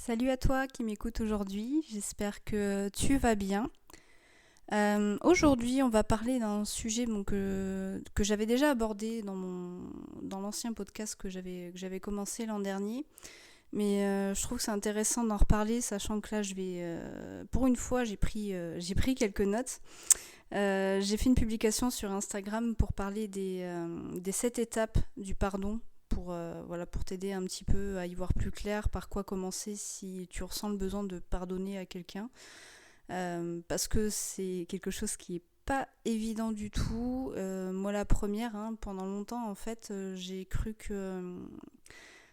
Salut à toi qui m'écoute aujourd'hui, j'espère que tu vas bien. Aujourd'hui, on va parler d'un sujet que j'avais déjà abordé dans l'ancien podcast que j'avais commencé l'an dernier. Mais je trouve que c'est intéressant d'en reparler, sachant que là, pour une fois, j'ai pris quelques notes. J'ai fait une publication sur Instagram pour parler des 7 étapes du pardon pour t'aider un petit peu à y voir plus clair par quoi commencer si tu ressens le besoin de pardonner à quelqu'un. Parce que c'est quelque chose qui est pas évident du tout. Moi, la première, pendant longtemps, en fait, j'ai cru que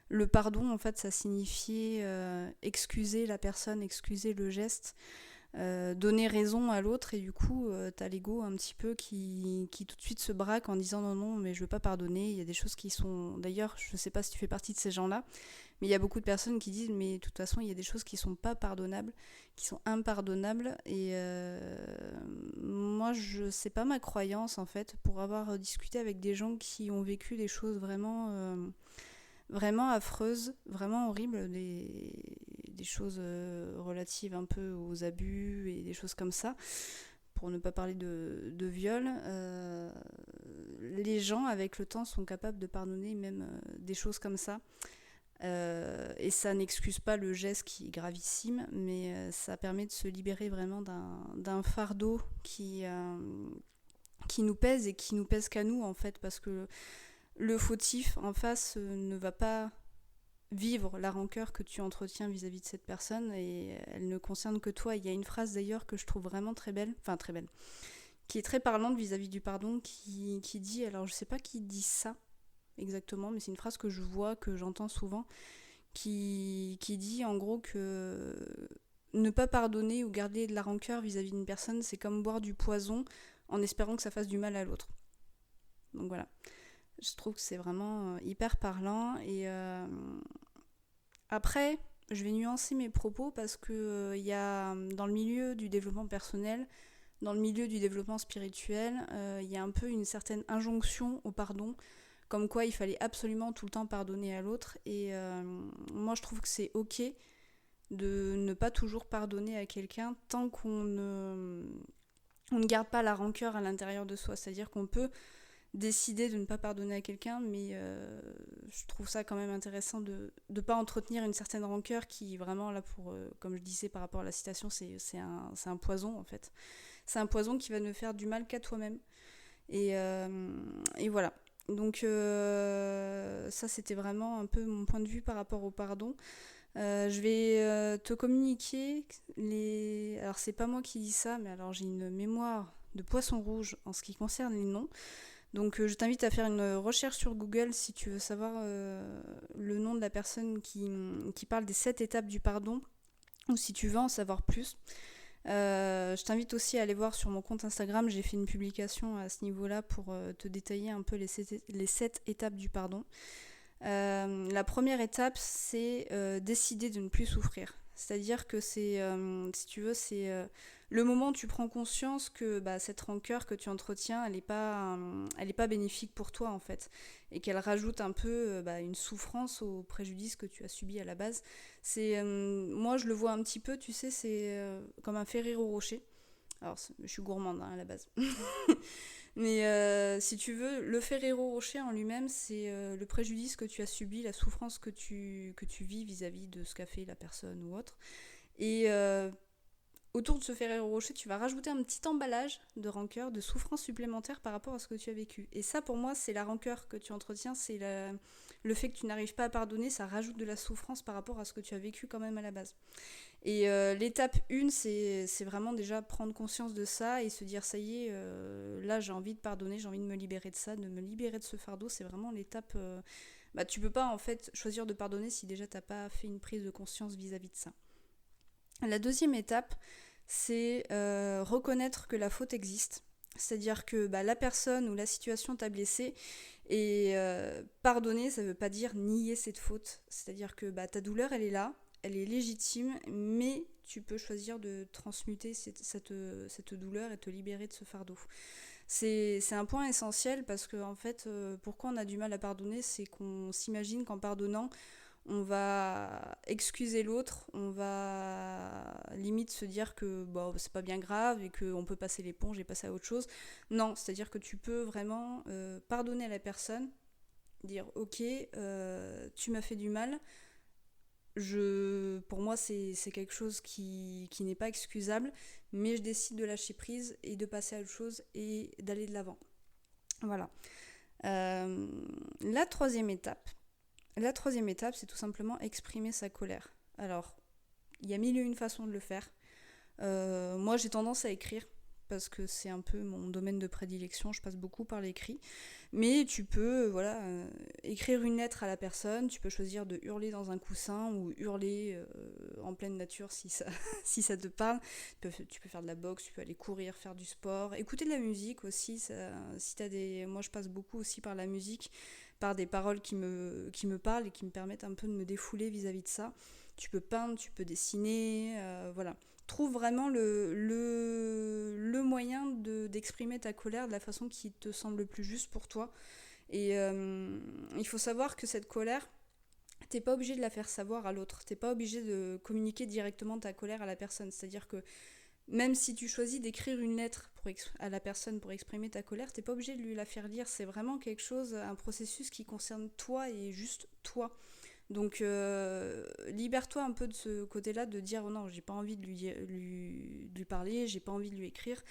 le pardon, en fait, ça signifiait excuser la personne, excuser le geste, donner raison à l'autre, et du coup t'as l'ego un petit peu qui tout de suite se braque en disant non non mais je veux pas pardonner. Il y a des choses qui sont, d'ailleurs je sais pas si tu fais partie de ces gens là, mais il y a beaucoup de personnes qui disent mais de toute façon il y a des choses qui sont pas pardonnables, qui sont impardonnables, et moi c'est pas ma croyance en fait, pour avoir discuté avec des gens qui ont vécu des choses vraiment affreuses, vraiment horribles, des choses relatives un peu aux abus et des choses comme ça, pour ne pas parler de viol. Les gens avec le temps sont capables de pardonner même des choses comme ça. Et ça n'excuse pas le geste qui est gravissime, mais ça permet de se libérer vraiment d'un fardeau qui nous pèse et qui nous pèse qu'à nous en fait, parce que le fautif en face ne va pas vivre la rancœur que tu entretiens vis-à-vis de cette personne, et elle ne concerne que toi. Il y a une phrase d'ailleurs que je trouve vraiment très belle, qui est très parlante vis-à-vis du pardon, qui dit, alors je sais pas qui dit ça exactement, mais c'est une phrase que je vois, que j'entends souvent, qui dit en gros que ne pas pardonner ou garder de la rancœur vis-à-vis d'une personne, c'est comme boire du poison en espérant que ça fasse du mal à l'autre. Donc voilà. Je trouve que c'est vraiment hyper parlant. Et après, je vais nuancer mes propos parce que y a dans le milieu du développement personnel, dans le milieu du développement spirituel, il y a un peu une certaine injonction au pardon, comme quoi il fallait absolument tout le temps pardonner à l'autre. Et moi, je trouve que c'est ok de ne pas toujours pardonner à quelqu'un tant on ne garde pas la rancœur à l'intérieur de soi. C'est-à-dire qu'on peut décider de ne pas pardonner à quelqu'un, mais je trouve ça quand même intéressant de ne pas entretenir une certaine rancœur qui vraiment là pour, comme je disais par rapport à la citation, c'est un poison en fait. C'est un poison qui va ne faire du mal qu'à toi-même. Et voilà. Donc ça c'était vraiment un peu mon point de vue par rapport au pardon. Je vais te communiquer les... Alors c'est pas moi qui dis ça, mais alors j'ai une mémoire de poisson rouge en ce qui concerne les noms. Donc je t'invite à faire une recherche sur Google si tu veux savoir le nom de la personne qui parle des 7 étapes du pardon, ou si tu veux en savoir plus. Je t'invite aussi à aller voir sur mon compte Instagram, j'ai fait une publication à ce niveau-là pour te détailler un peu les 7 étapes du pardon. La première étape, c'est décider de ne plus souffrir. C'est-à-dire que si tu veux, c'est le moment où tu prends conscience que cette rancœur que tu entretiens, elle est pas bénéfique pour toi en fait, et qu'elle rajoute un peu une souffrance au préjudice que tu as subi à la base. Moi, je le vois un petit peu, tu sais, c'est comme un Ferrero Rocher. Alors, je suis gourmande à la base. Mais si tu veux, le Ferrero Rocher en lui-même, c'est le préjudice que tu as subi, la souffrance que tu vis vis-à-vis de ce qu'a fait la personne ou autre. Et autour de ce Ferrero Rocher, tu vas rajouter un petit emballage de rancœur, de souffrance supplémentaire par rapport à ce que tu as vécu. Et ça, pour moi, c'est la rancœur que tu entretiens, c'est le fait que tu n'arrives pas à pardonner, ça rajoute de la souffrance par rapport à ce que tu as vécu quand même à la base. Et l'étape 1, c'est vraiment déjà prendre conscience de ça et se dire ça y est, là j'ai envie de pardonner, j'ai envie de me libérer de ça, de me libérer de ce fardeau. C'est vraiment l'étape... tu peux pas en fait choisir de pardonner si déjà t'as pas fait une prise de conscience vis-à-vis de ça. La deuxième étape, c'est reconnaître que la faute existe. C'est-à-dire que la personne ou la situation t'a blessé, et pardonner, ça veut pas dire nier cette faute. C'est-à-dire que ta douleur, elle est là, elle est légitime, mais tu peux choisir de transmuter cette douleur et te libérer de ce fardeau. C'est un point essentiel parce que, en fait, pourquoi on a du mal à pardonner, c'est qu'on s'imagine qu'en pardonnant, on va excuser l'autre, on va limite se dire que bon, c'est pas bien grave et qu'on peut passer l'éponge et passer à autre chose. Non, c'est-à-dire que tu peux vraiment pardonner à la personne, dire ok, tu m'as fait du mal, pour moi c'est quelque chose qui n'est pas excusable, mais je décide de lâcher prise et de passer à autre chose et d'aller de l'avant. Voilà. Euh, la troisième étape, c'est tout simplement exprimer sa colère. Alors, il y a mille et une façons de le faire. Moi, j'ai tendance à écrire parce que c'est un peu mon domaine de prédilection. Je passe beaucoup par l'écrit. Mais tu peux, écrire une lettre à la personne. Tu peux choisir de hurler dans un coussin ou hurler en pleine nature si ça, si ça te parle. Tu peux faire de la boxe, tu peux aller courir, faire du sport, écouter de la musique aussi. Si t'as moi, je passe beaucoup aussi par la musique, par des paroles qui me parlent et qui me permettent un peu de me défouler vis-à-vis de ça. Tu peux peindre, tu peux dessiner, voilà. Trouve vraiment le moyen d'exprimer ta colère de la façon qui te semble le plus juste pour toi. Et il faut savoir que cette colère, t'es pas obligé de la faire savoir à l'autre. T'es pas obligé de communiquer directement ta colère à la personne. C'est-à-dire que même si tu choisis d'écrire une lettre à la personne pour exprimer ta colère, t'es pas obligé de lui la faire lire. C'est vraiment quelque chose, un processus qui concerne toi et juste toi. Donc libère-toi un peu de ce côté-là, de dire oh non, j'ai pas envie de lui parler, j'ai pas envie de lui écrire.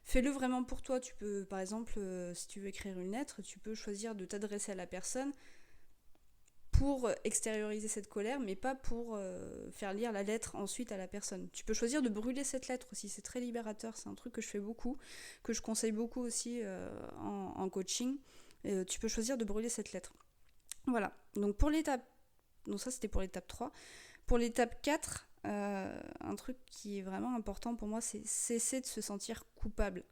Fais-le vraiment pour toi. Tu peux, par exemple, si tu veux écrire une lettre, tu peux choisir de t'adresser à la personne pour extérioriser cette colère, mais pas pour faire lire la lettre ensuite à la personne. Tu peux choisir de brûler cette lettre aussi, c'est très libérateur, c'est un truc que je fais beaucoup, que je conseille beaucoup aussi en coaching. Tu peux choisir de brûler cette lettre. Voilà, donc ça c'était pour l'étape 3. Pour l'étape 4, un truc qui est vraiment important pour moi, c'est cesser de se sentir coupable.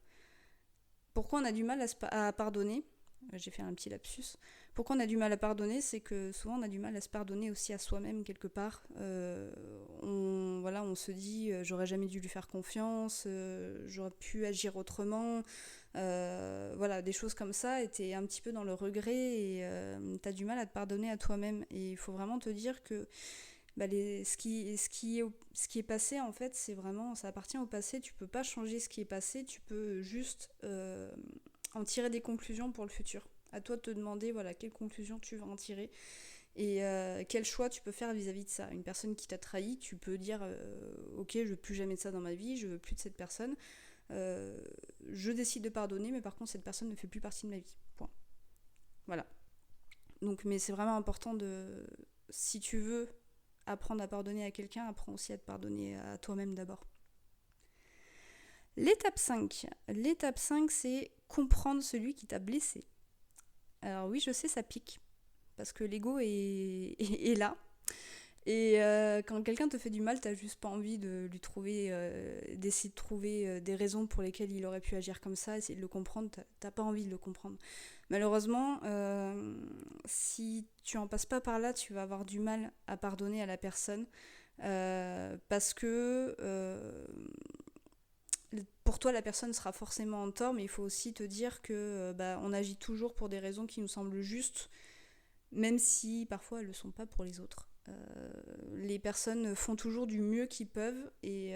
Pourquoi on a du mal à pardonner ? J'ai fait un petit lapsus. Pourquoi on a du mal à pardonner ? C'est que souvent on a du mal à se pardonner aussi à soi-même quelque part. On se dit j'aurais jamais dû lui faire confiance, j'aurais pu agir autrement. Des choses comme ça, et t'es un petit peu dans le regret et t'as du mal à te pardonner à toi-même. Et il faut vraiment te dire que ce qui est passé, en fait, c'est vraiment, ça appartient au passé. Tu peux pas changer ce qui est passé, tu peux juste en tirer des conclusions pour le futur. À toi de te demander quelle conclusion tu vas en tirer et quel choix tu peux faire vis-à-vis de ça. Une personne qui t'a trahi, tu peux dire ok, je veux plus jamais de ça dans ma vie, je veux plus de cette personne, je décide de pardonner, mais par contre cette personne ne fait plus partie de ma vie. Point. Voilà. Donc, mais c'est vraiment important si tu veux apprendre à pardonner à quelqu'un, apprends aussi à te pardonner à toi-même d'abord. L'étape 5, c'est comprendre celui qui t'a blessé. Alors oui, je sais, ça pique, parce que l'ego est là. Et quand quelqu'un te fait du mal, t'as juste pas envie de lui trouver, d'essayer de trouver des raisons pour lesquelles il aurait pu agir comme ça, essayer de le comprendre, t'as pas envie de le comprendre. Malheureusement, si tu en passes pas par là, tu vas avoir du mal à pardonner à la personne, parce que pour toi, la personne sera forcément en tort, mais il faut aussi te dire que on agit toujours pour des raisons qui nous semblent justes, même si parfois elles ne le sont pas pour les autres. Les personnes font toujours du mieux qu'ils peuvent et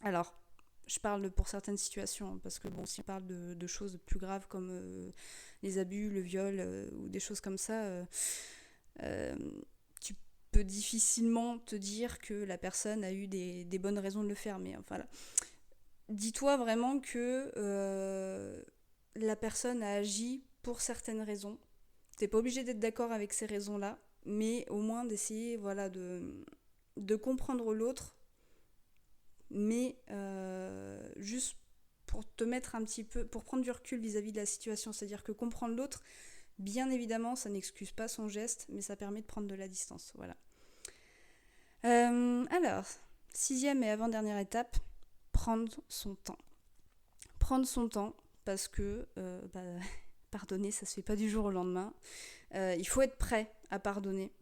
alors, je parle pour certaines situations, parce que si on parle de choses plus graves comme les abus, le viol ou des choses comme ça, tu peux difficilement te dire que la personne a eu des bonnes raisons de le faire, mais enfin là, dis-toi vraiment que la personne a agi pour certaines raisons. T'es pas obligé d'être d'accord avec ces raisons-là, mais au moins d'essayer de comprendre l'autre, mais juste pour te mettre un petit peu, pour prendre du recul vis-à-vis de la situation. C'est-à-dire que comprendre l'autre, bien évidemment, ça n'excuse pas son geste, mais ça permet de prendre de la distance. Voilà. Alors, 6e et avant-dernière étape, prendre son temps. Prendre son temps, parce que pardonner, ça se fait pas du jour au lendemain. Il faut être prêt à pardonner.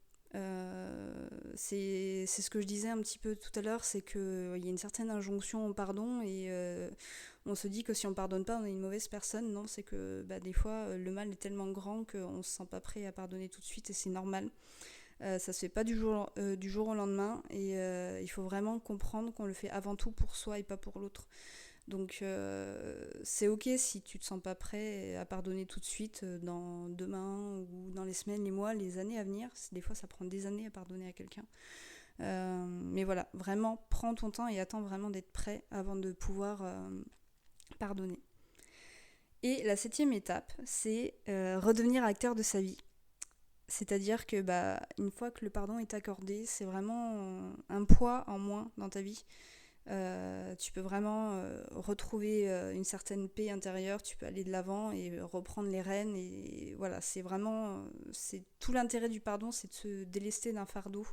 c'est ce que je disais un petit peu tout à l'heure, c'est qu'il y a une certaine injonction au pardon et on se dit que si on pardonne pas, on est une mauvaise personne. Non, c'est que des fois, le mal est tellement grand qu'on se sent pas prêt à pardonner tout de suite et c'est normal. Ça se fait pas du jour au lendemain et il faut vraiment comprendre qu'on le fait avant tout pour soi et pas pour l'autre. Donc c'est ok si tu te sens pas prêt à pardonner tout de suite dans demain ou dans les semaines, les mois, les années à venir. Des fois ça prend des années à pardonner à quelqu'un. Mais voilà, vraiment prends ton temps et attends vraiment d'être prêt avant de pouvoir pardonner. Et la 7e étape, c'est redevenir acteur de sa vie. C'est-à-dire que une fois que le pardon est accordé, c'est vraiment un poids en moins dans ta vie. Tu peux vraiment retrouver une certaine paix intérieure, tu peux aller de l'avant et reprendre les rênes et voilà, c'est vraiment c'est tout l'intérêt du pardon, c'est de se délester d'un fardeau,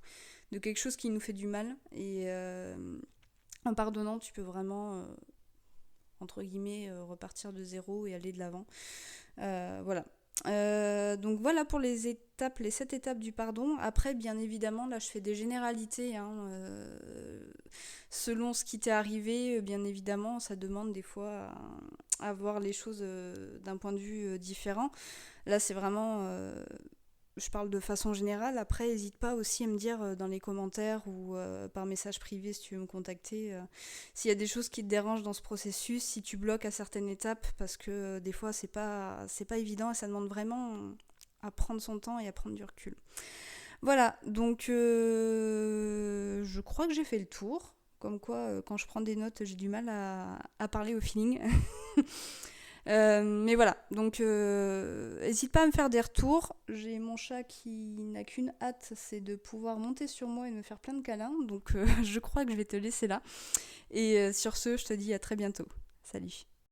de quelque chose qui nous fait du mal et en pardonnant, tu peux vraiment entre guillemets repartir de zéro et aller de l'avant. Voilà. Donc voilà pour les 7 étapes du pardon. Après, bien évidemment, là je fais des généralités. Selon ce qui t'est arrivé, bien évidemment, ça demande des fois à voir les choses d'un point de vue différent. Là, c'est vraiment... je parle de façon générale. Après, n'hésite pas aussi à me dire dans les commentaires ou par message privé si tu veux me contacter s'il y a des choses qui te dérangent dans ce processus, si tu bloques à certaines étapes, parce que des fois c'est pas évident et ça demande vraiment à prendre son temps et à prendre du recul. Voilà, donc je crois que j'ai fait le tour. Comme quoi, quand je prends des notes, j'ai du mal à parler au feeling. Mais voilà, donc n'hésite pas à me faire des retours. J'ai mon chat qui n'a qu'une hâte, c'est de pouvoir monter sur moi et me faire plein de câlins. Donc je crois que je vais te laisser là. Et sur ce, je te dis à très bientôt. Salut.